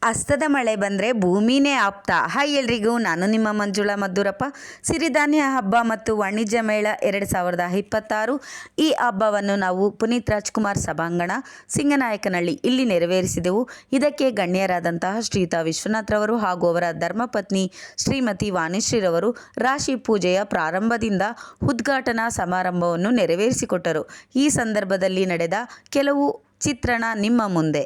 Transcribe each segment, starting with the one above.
ಅಸ್ತದ ಮಳೆ ಬಂದರೆ ಭೂಮಿನೇ ಆಪ್ತ. ಹಾಯ್ ಎಲ್ರಿಗೂ, ನಾನು ನಿಮ್ಮ ಮಂಜುಳಾ ಮದ್ದೂರಪ್ಪ. ಸಿರಿಧಾನ್ಯ ಹಬ್ಬ ಮತ್ತು ವಾಣಿಜ್ಯ ಮೇಳ 2026 ಈ ಹಬ್ಬವನ್ನು ನಾವು ಪುನೀತ್ ರಾಜ್ಕುಮಾರ್ ಸಭಾಂಗಣ, ಸಿಂಗನಾಯಕನಹಳ್ಳಿ ಇಲ್ಲಿ ನೆರವೇರಿಸಿದೆವು. ಇದಕ್ಕೆ ಗಣ್ಯರಾದಂತಹ ಶ್ರೀಯುತ ವಿಶ್ವನಾಥ್ರವರು ಹಾಗೂ ಅವರ ಧರ್ಮಪತ್ನಿ ಶ್ರೀಮತಿ ವಾಣಿಶ್ರೀರವರು ರಾಶಿ ಪೂಜೆಯ ಪ್ರಾರಂಭದಿಂದ ಉದ್ಘಾಟನಾ ಸಮಾರಂಭವನ್ನು ನೆರವೇರಿಸಿಕೊಟ್ಟರು. ಈ ಸಂದರ್ಭದಲ್ಲಿ ನಡೆದ ಕೆಲವು ಚಿತ್ರಣ ನಿಮ್ಮ ಮುಂದೆ.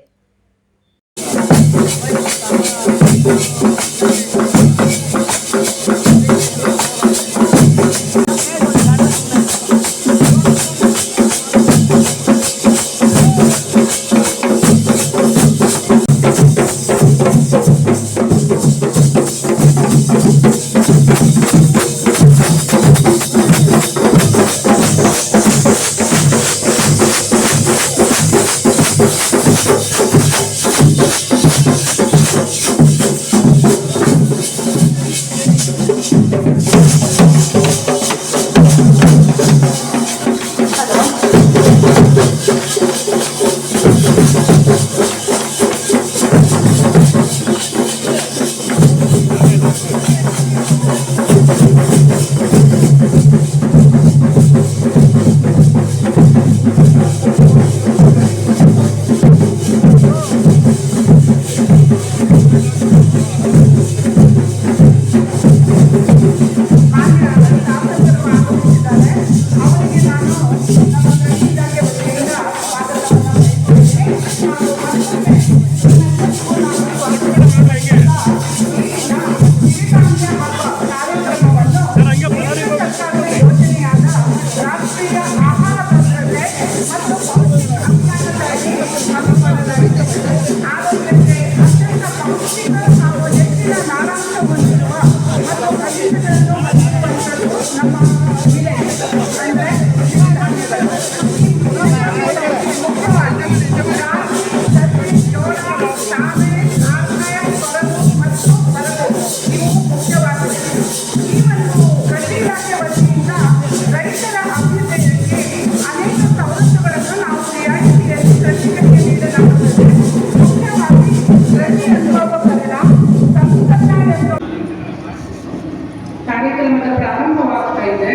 ಕಾರ್ಯಕ್ರಮದ ಪ್ರಾರಂಭವಾಗ್ತಾ ಇದೆ.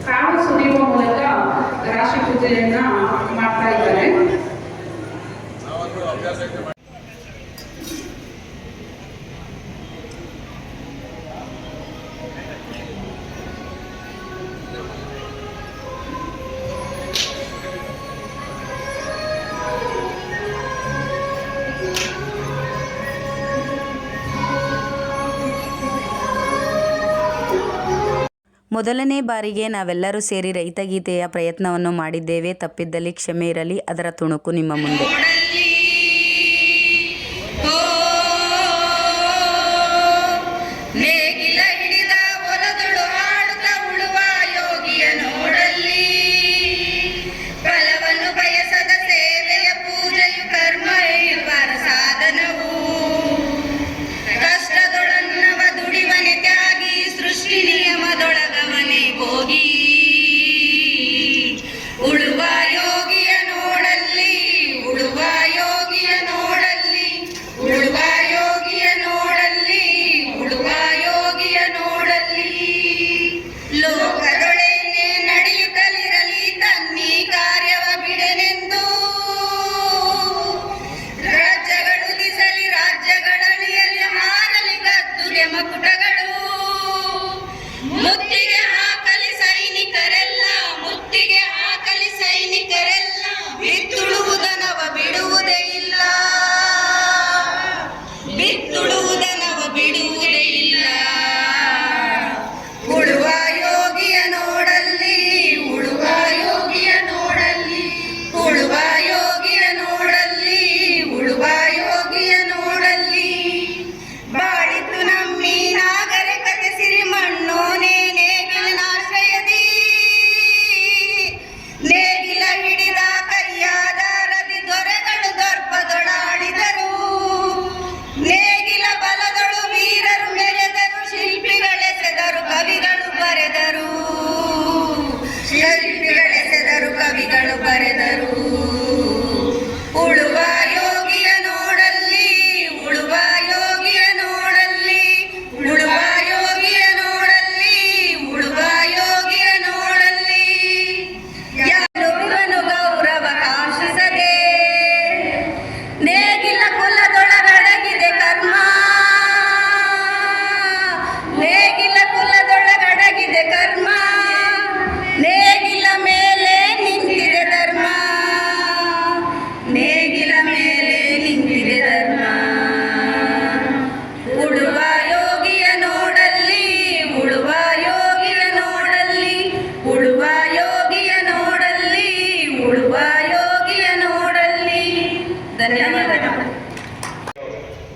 ಕಾಳು ಸುರಿಯುವ ಮೂಲಕ ರಾಶಿ ಪೂಜೆಯನ್ನ ಮಾಡ್ತಾ ಇದ್ದಾರೆ. ಮೊದಲನೇ ಬಾರಿಗೆ ನಾವೆಲ್ಲರೂ ಸೇರಿ ರೈತಗೀತೆಯ ಪ್ರಯತ್ನವನ್ನು ಮಾಡಿದ್ದೇವೆ. ತಪ್ಪಿದ್ದಲ್ಲಿ ಕ್ಷಮೆ ಇರಲಿ. ಅದರ ತುಣುಕು ನಿಮ್ಮ ಮುಂದೆ. ಉಳುವ ಯೋಗಿಯ ನೋಡಲ್ಲಿ ಉಳುವ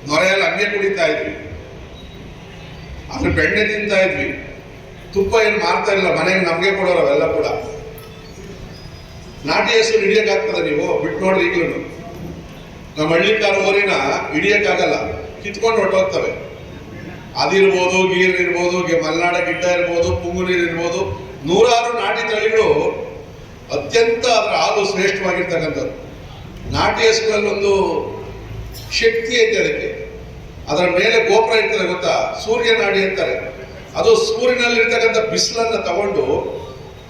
ನೊರೆಯಲ್ಲಿ ಹಂಗೆ ಕುಡಿತಾ ಇದ್ವಿ, ಅದ್ರ ಬೆಣ್ಣೆ ತಿಂತಾ ಇದ್ವಿ, ತುಪ್ಪ ಏನು ಮಾರ್ತಾ ಇಲ್ಲ, ಮನೆಗೆ ನಮಗೆ ಕೊಡೋರು ಅವೆಲ್ಲ ಕೂಡ. ನಾಟಿ ಹಸು ಹಿಡಿಯಕ್ಕಾಗ್ತದೆ, ನೀವು ಬಿಟ್ಟು ನೋಡ್ರಿ. ಈಗಲೂ ನಮ್ಮ ಹಳ್ಳಿಕಾರ ಊರಿನ ಹಿಡಿಯಕ್ಕಾಗಲ್ಲ, ಕಿತ್ಕೊಂಡು ಹೊಟ್ಟೋಗ್ತವೆ. ಅದಿರ್ಬೋದು, ಗೀರ್ ಇರ್ಬೋದು, ಮಲೆನಾಡ ಗಿಡ್ಡ ಇರ್ಬೋದು, ಪುಂಗುನೀರು ಇರ್ಬೋದು, ನೂರಾರು ನಾಟಿ ತಳಿಗಳು ಅತ್ಯಂತ ಅದರ ಹಾಲು ಶ್ರೇಷ್ಠವಾಗಿರ್ತಕ್ಕಂಥದ್ದು. ನಾಟಿ ಹಸುಗಳಲ್ಲಿ ಒಂದು ಶಕ್ತಿ ಐತೆ ಅದಕ್ಕೆ. ಅದರ ಮೇಲೆ ಗೋಪುರ ಇರ್ತದೆ ಗೊತ್ತಾ, ಸೂರ್ಯ ನಾಡಿ ಅಂತಾರೆ. ಅದು ಸೂರ್ಯನಲ್ಲಿರ್ತಕ್ಕಂಥ ಬಿಸಿಲನ್ನು ತಗೊಂಡು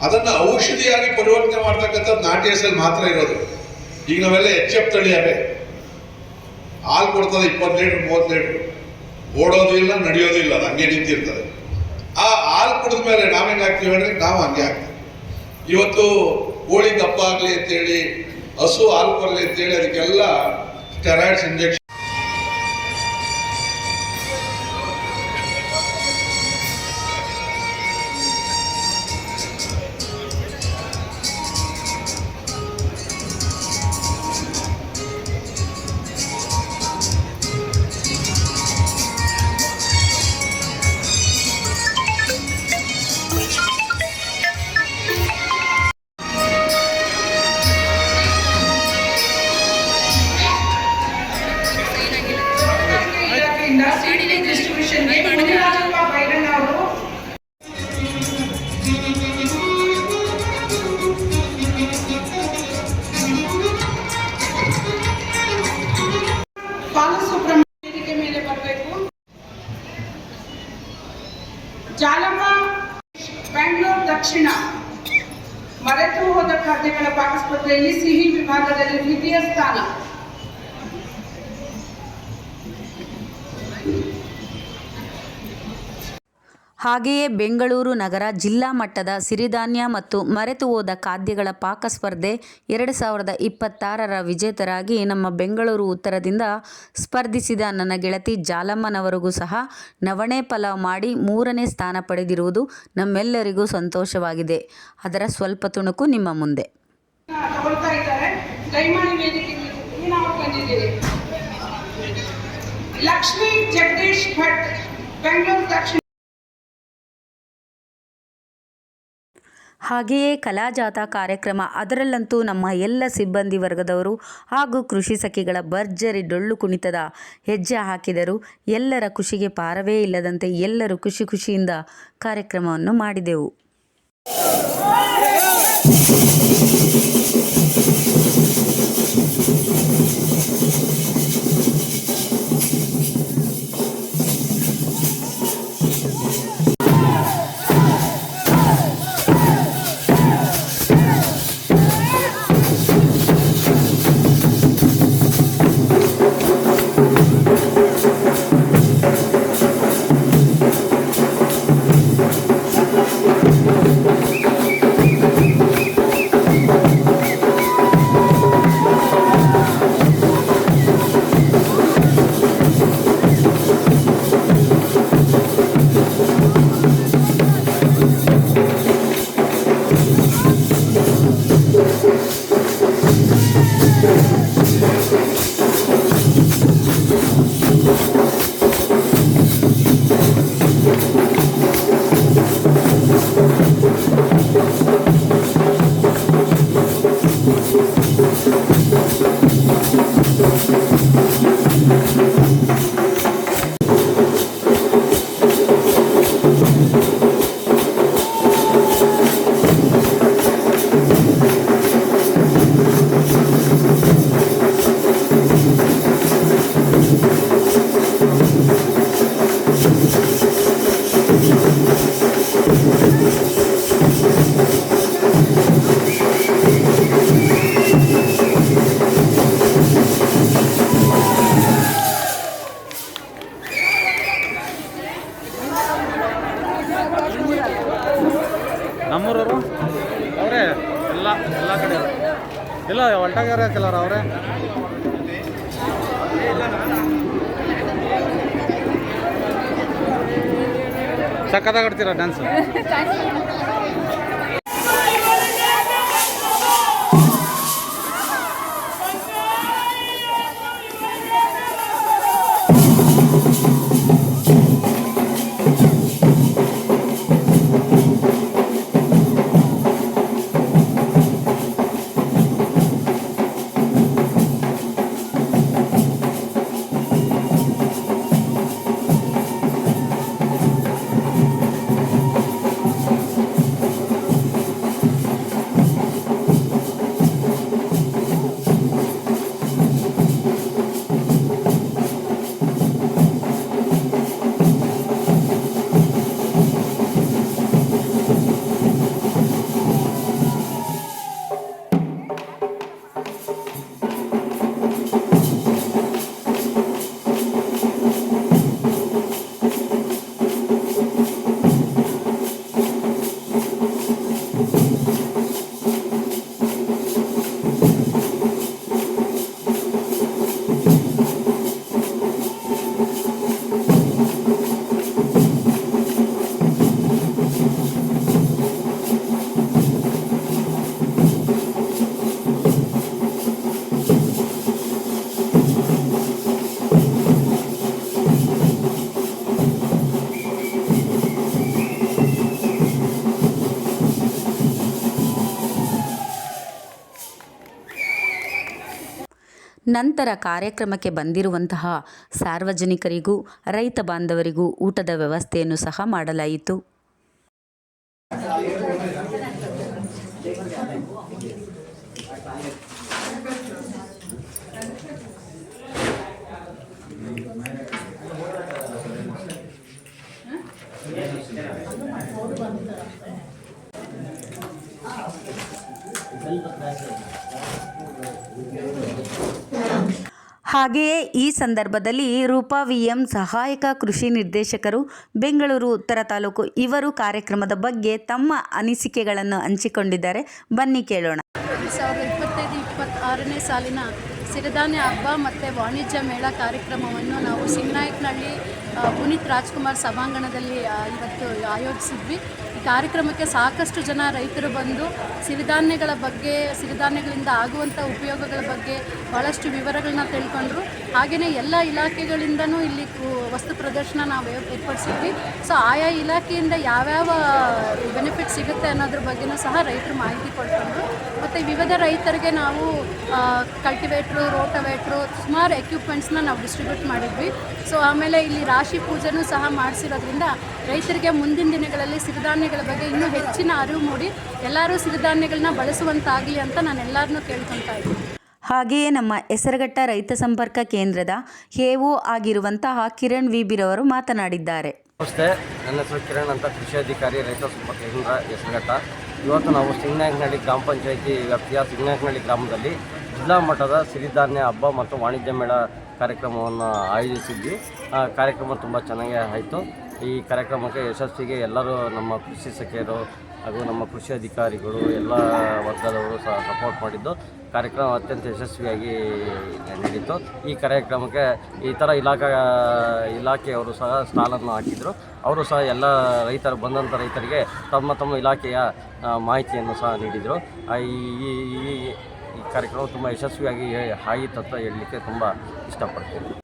ಅದನ್ನು ಔಷಧಿಯಾಗಿ ಪರಿವರ್ತನೆ ಮಾಡ್ತಕ್ಕಂಥದ್ದು ನಾಟಿ ಹಸಲ್ಲಿ ಮಾತ್ರ ಇರೋದು. ಈಗ ನಾವೆಲ್ಲ ಎಚ್ ತಳಿ ಅವೆ, ಹಾಲು ಕೊಡ್ತದೆ 20 ಲೀಟ್ರ್ 30 ಲೀಟ್ರ್, ಓಡೋದು ಇಲ್ಲ, ನಡೆಯೋದು ಇಲ್ಲ, ಅದು ಹಂಗೆ ನಿಂತಿರ್ತದೆ. ಆ ಹಾಲು ಕುಡಿದ ಮೇಲೆ ನಾವು ಹೆಂಗೆ ಹಾಕ್ತೀವಿ ಅಂದ್ರೆ ನಾವು ಹಂಗೆ ಹಾಕ್ತೀವಿ. ಇವತ್ತು ಕೋಳಿ ದಪ್ಪ ಆಗಲಿ ಅಂತೇಳಿ, ಹಸು ಹಾಲು ಕೊರಲಿ ಅಂತೇಳಿ ಅದಕ್ಕೆಲ್ಲ ಸ್ಟೆರಾಯ್ಡ್ಸ್ ಇಂಜೆಕ್ಷನ್. ಸಿಡಿ ಡಿಸ್ಟ್ರಿಬ್ಯೂಷನ್ಗೆ ಮುನಿರಾಜಪ್ಪ ಬೈರಣ್ಣ ಅವರು ಬಾಲಸುಬ್ರಹ್ಮಣ್ಯ ವೇದಿಕೆ ಮೇಲೆ ಬರಬೇಕು. ಜಾಲಮ್ಮ ಬೆಂಗಳೂರು ದಕ್ಷಿಣ ಮರೆತು ಹೋದ ಖಾದ್ಯಗಳ ಪಾಕಸ್ಪರ್ಧೆಯಲ್ಲಿ ಸಿಹಿ ವಿಭಾಗದಲ್ಲಿ ದ್ವಿತೀಯ ಸ್ಥಾನ. ಹಾಗೆಯೇ ಬೆಂಗಳೂರು ನಗರ ಜಿಲ್ಲಾ ಮಟ್ಟದ ಸಿರಿಧಾನ್ಯ ಮತ್ತು ಮರೆತು ಹೋದ ಖಾದ್ಯಗಳ ಪಾಕ ಸ್ಪರ್ಧೆ 2026ರ ವಿಜೇತರಾಗಿ ನಮ್ಮ ಬೆಂಗಳೂರು ಉತ್ತರದಿಂದ ಸ್ಪರ್ಧಿಸಿದ ನನ್ನ ಗೆಳತಿ ಜಾಲಮ್ಮನವರಿಗೂ ಸಹ ನವಣೆ ಪಲಾವ್ ಮಾಡಿ 3ನೇ ಸ್ಥಾನ ಪಡೆದಿರುವುದು ನಮ್ಮೆಲ್ಲರಿಗೂ ಸಂತೋಷವಾಗಿದೆ. ಅದರ ಸ್ವಲ್ಪ ತುಣುಕು ನಿಮ್ಮ ಮುಂದೆ. ತಗೊಳ್ತಾ ಇದ್ದಾರೆ. ದಯಮಾಡಿ ವೇದಿಕೆಗೆ ನಾವು ಬಂದಿದ್ದೀವಿ. ಲಕ್ಷ್ಮೀ ಜಗದೀಶ್ ಭಟ್, ಬೆಂಗಳೂರು ದಕ್ಷಿಣ. ಹಾಗೆಯೇ ಕಲಾಜಾಥಾ ಕಾರ್ಯಕ್ರಮ, ಅದರಲ್ಲಂತೂ ನಮ್ಮ ಎಲ್ಲ ಸಿಬ್ಬಂದಿ ವರ್ಗದವರು ಹಾಗೂ ಕೃಷಿ ಸಖಿಗಳ ಭರ್ಜರಿ ಡೊಳ್ಳು ಕುಣಿತದ ಹೆಜ್ಜೆ ಹಾಕಿದರು. ಎಲ್ಲರ ಖುಷಿಗೆ ಪಾರವೇ ಇಲ್ಲದಂತೆ ಎಲ್ಲರೂ ಖುಷಿ ಖುಷಿಯಿಂದ ಕಾರ್ಯಕ್ರಮವನ್ನು ಮಾಡಿದೆವು. ನಮ್ಮೂರವರು ಅವರೇ ಎಲ್ಲ ಕಡೆ ಇಲ್ಲ ಹೊಲ್ಟಾಗ್ಯಾರ ಕೆಲವ್ರು ಅವರೇ. ಸಕ್ಕತ್ತಾಗಿಡ್ತೀರ ಡ್ಯಾನ್ಸ್. ನಂತರ ಕಾರ್ಯಕ್ರಮಕ್ಕೆ ಬಂದಿರುವಂತಹ ಸಾರ್ವಜನಿಕರಿಗೂ ರೈತ ಬಾಂಧವರಿಗೂ ಊಟದ ವ್ಯವಸ್ಥೆಯನ್ನು ಸಹ ಮಾಡಲಾಯಿತು. ಹಾಗೆಯೇ ಈ ಸಂದರ್ಭದಲ್ಲಿ ರೂಪಾ VM ಸಹಾಯಕ ಕೃಷಿ ನಿರ್ದೇಶಕರು ಬೆಂಗಳೂರು ಉತ್ತರ ತಾಲೂಕು ಇವರು ಕಾರ್ಯಕ್ರಮದ ಬಗ್ಗೆ ತಮ್ಮ ಅನಿಸಿಕೆಗಳನ್ನು ಹಂಚಿಕೊಂಡಿದ್ದಾರೆ. ಬನ್ನಿ ಕೇಳೋಣ. 2025-26ನೇ ಸಾಲಿನ ಸಿರಿಧಾನ್ಯ ಹಬ್ಬ ಮತ್ತು ವಾಣಿಜ್ಯ ಮೇಳ ಕಾರ್ಯಕ್ರಮವನ್ನು ನಾವು ಸಿಂಗನಾಯಕನಹಳ್ಳಿ ಪುನೀತ್ ರಾಜ್ಕುಮಾರ್ ಸಭಾಂಗಣದಲ್ಲಿ ಇವತ್ತು ಆಯೋಜಿಸಿದ್ವಿ. ಈ ಕಾರ್ಯಕ್ರಮಕ್ಕೆ ಸಾಕಷ್ಟು ಜನ ರೈತರು ಬಂದು ಸಿರಿಧಾನ್ಯಗಳ ಬಗ್ಗೆ, ಸಿರಿಧಾನ್ಯಗಳಿಂದ ಆಗುವಂಥ ಉಪಯೋಗಗಳ ಬಗ್ಗೆ ಭಾಳಷ್ಟು ವಿವರಗಳನ್ನ ತಿಳ್ಕೊಂಡ್ರು. ಹಾಗೆಯೇ ಎಲ್ಲ ಇಲಾಖೆಗಳಿಂದನೂ ಇಲ್ಲಿ ವಸ್ತು ಪ್ರದರ್ಶನ ನಾವು ಏರ್ಪಡಿಸಿದ್ವಿ. ಸೊ ಆಯಾ ಇಲಾಖೆಯಿಂದ ಯಾವ್ಯಾವ ಬೆನಿಫಿಟ್ ಸಿಗುತ್ತೆ ಅನ್ನೋದ್ರ ಬಗ್ಗೆನೂ ಸಹ ರೈತರು ಮಾಹಿತಿ ಪಡ್ಕೊಂಡ್ರು. ಮತ್ತು ವಿವಿಧ ರೈತರಿಗೆ ನಾವು ಕಲ್ಟಿವೇಟ್ರು, ರೋಟವೇಟ್ರು, ಸುಮಾರು ಎಕ್ವಿಪ್ಮೆಂಟ್ಸ್ನ ನಾವು ಡಿಸ್ಟ್ರಿಬ್ಯೂಟ್ ಮಾಡಿದ್ವಿ. ಸೊ ಆಮೇಲೆ ಇಲ್ಲಿ ರಾಶಿ ಪೂಜೆನೂ ಸಹ ಮಾಡಿಸಿರೋದ್ರಿಂದ ರೈತರಿಗೆ ಮುಂದಿನ ದಿನಗಳಲ್ಲಿ ಸಿರಿಧಾನ್ಯಗಳ ಬಗ್ಗೆ ಇನ್ನೂ ಹೆಚ್ಚಿನ ಅರಿವು ಮೂಡಿ ಎಲ್ಲರೂ ಸಿರಿಧಾನ್ಯಗಳನ್ನ ಬಳಸುವಂತಾಗಲಿ ಅಂತ ನಾನು ಎಲ್ಲರನ್ನೂ ಕೇಳ್ಕೊತಾ ಇದ್ದೀನಿ. ಹಾಗೆಯೇ ನಮ್ಮ ಹೆಸರಘಟ್ಟ ರೈತ ಸಂಪರ್ಕ ಕೇಂದ್ರದ AO ಆಗಿರುವಂತಹ ಕಿರಣ್ ವಿಬಿರವರು ಮಾತನಾಡಿದ್ದಾರೆ. ನಮಸ್ತೆ, ನನ್ನ ಹೆಸರು ಕಿರಣ್ ಅಂತ, ಕೃಷಿ ಅಧಿಕಾರಿ, ರೈತ ಸಂಪರ್ಕ ಕೇಂದ್ರ ಹೆಸರಘಟ್ಟ. ಇವತ್ತು ನಾವು ಸಿಂಗನಾಯಕನಹಳ್ಳಿ ಗ್ರಾಮ ಪಂಚಾಯಿತಿ ವ್ಯಾಪ್ತಿಯ ಸಿಂಗನಾಯಕನಹಳ್ಳಿ ಗ್ರಾಮದಲ್ಲಿ ಜಿಲ್ಲಾ ಮಟ್ಟದ ಸಿರಿಧಾನ್ಯ ಹಬ್ಬ ಮತ್ತು ವಾಣಿಜ್ಯ ಮೇಳ ಕಾರ್ಯಕ್ರಮವನ್ನು ಆಯೋಜಿಸಿದ್ವಿ. ಕಾರ್ಯಕ್ರಮ ತುಂಬ ಚೆನ್ನಾಗಿ ಆಯಿತು. ಈ ಕಾರ್ಯಕ್ರಮಕ್ಕೆ ಯಶಸ್ವಿಗೆ ಎಲ್ಲರೂ ನಮ್ಮ ಕೃಷಿ ಸಖಿಯರು ಹಾಗೂ ನಮ್ಮ ಕೃಷಿ ಅಧಿಕಾರಿಗಳು ಎಲ್ಲ ವರ್ಗದವರು ಸಹ ಸಪೋರ್ಟ್ ಮಾಡಿದ್ದು ಕಾರ್ಯಕ್ರಮ ಅತ್ಯಂತ ಯಶಸ್ವಿಯಾಗಿ ನಡೀತು. ಈ ಕಾರ್ಯಕ್ರಮಕ್ಕೆ ಈ ಥರ ಇಲಾಖೆಯವರು ಸಹ ಸ್ಟಾಲನ್ನು ಹಾಕಿದರು. ಅವರು ಸಹ ಎಲ್ಲ ರೈತರು ಬಂದಂಥ ರೈತರಿಗೆ ತಮ್ಮ ಇಲಾಖೆಯ ಮಾಹಿತಿಯನ್ನು ಸಹ ನೀಡಿದರು. ಈ ಕಾರ್ಯಕ್ರಮ ತುಂಬ ಯಶಸ್ವಿಯಾಗಿ ಆಯಿತು ಅಂತ ಹೇಳಲಿಕ್ಕೆ ತುಂಬ ಇಷ್ಟಪಡ್ತೀನಿ.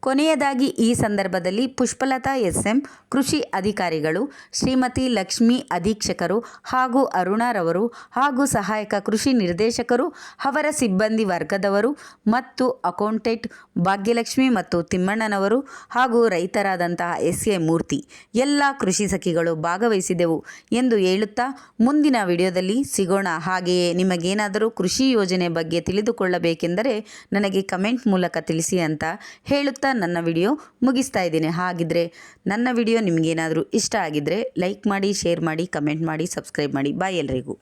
ಕೊನೆಯದಾಗಿ ಈ ಸಂದರ್ಭದಲ್ಲಿ ಪುಷ್ಪಲತಾ SM ಕೃಷಿ ಅಧಿಕಾರಿಗಳು, ಶ್ರೀಮತಿ ಲಕ್ಷ್ಮಿ ಅಧೀಕ್ಷಕರು ಹಾಗೂ ಅರುಣಾರವರು ಹಾಗೂ ಸಹಾಯಕ ಕೃಷಿ ನಿರ್ದೇಶಕರು, ಅವರ ಸಿಬ್ಬಂದಿ ವರ್ಗದವರು ಮತ್ತು ಅಕೌಂಟೆಂಟ್ ಭಾಗ್ಯಲಕ್ಷ್ಮಿ ಮತ್ತು ತಿಮ್ಮಣ್ಣನವರು ಹಾಗೂ ರೈತರಾದಂತಹ SA ಮೂರ್ತಿ ಎಲ್ಲ ಕೃಷಿ ಸಖಿಗಳು ಭಾಗವಹಿಸಿದೆವು ಎಂದು ಹೇಳುತ್ತಾ ಮುಂದಿನ ವಿಡಿಯೋದಲ್ಲಿ ಸಿಗೋಣ. ಹಾಗೆಯೇ ನಿಮಗೇನಾದರೂ ಕೃಷಿ ಯೋಜನೆ ಬಗ್ಗೆ ತಿಳಿದುಕೊಳ್ಳಬೇಕೆಂದರೆ ನನಗೆ ಕಮೆಂಟ್ ಮೂಲಕ ತಿಳಿಸಿ ಅಂತ ಹೇಳುತ್ತಾ ನನ್ನ ವಿಡಿಯೋ ಮುಗಿಸ್ತಾ ಇದ್ದೀನಿ. ಹಾಗಿದ್ರೆ ನನ್ನ ವಿಡಿಯೋ ನಿಮಗೇನಾದರೂ ಇಷ್ಟ ಆಗಿದ್ದರೆ ಲೈಕ್ ಮಾಡಿ, ಶೇರ್ ಮಾಡಿ, ಕಮೆಂಟ್ ಮಾಡಿ, ಸಬ್ಸ್ಕ್ರೈಬ್ ಮಾಡಿ. ಬಾಯ್ ಎಲ್ರಿಗೂ.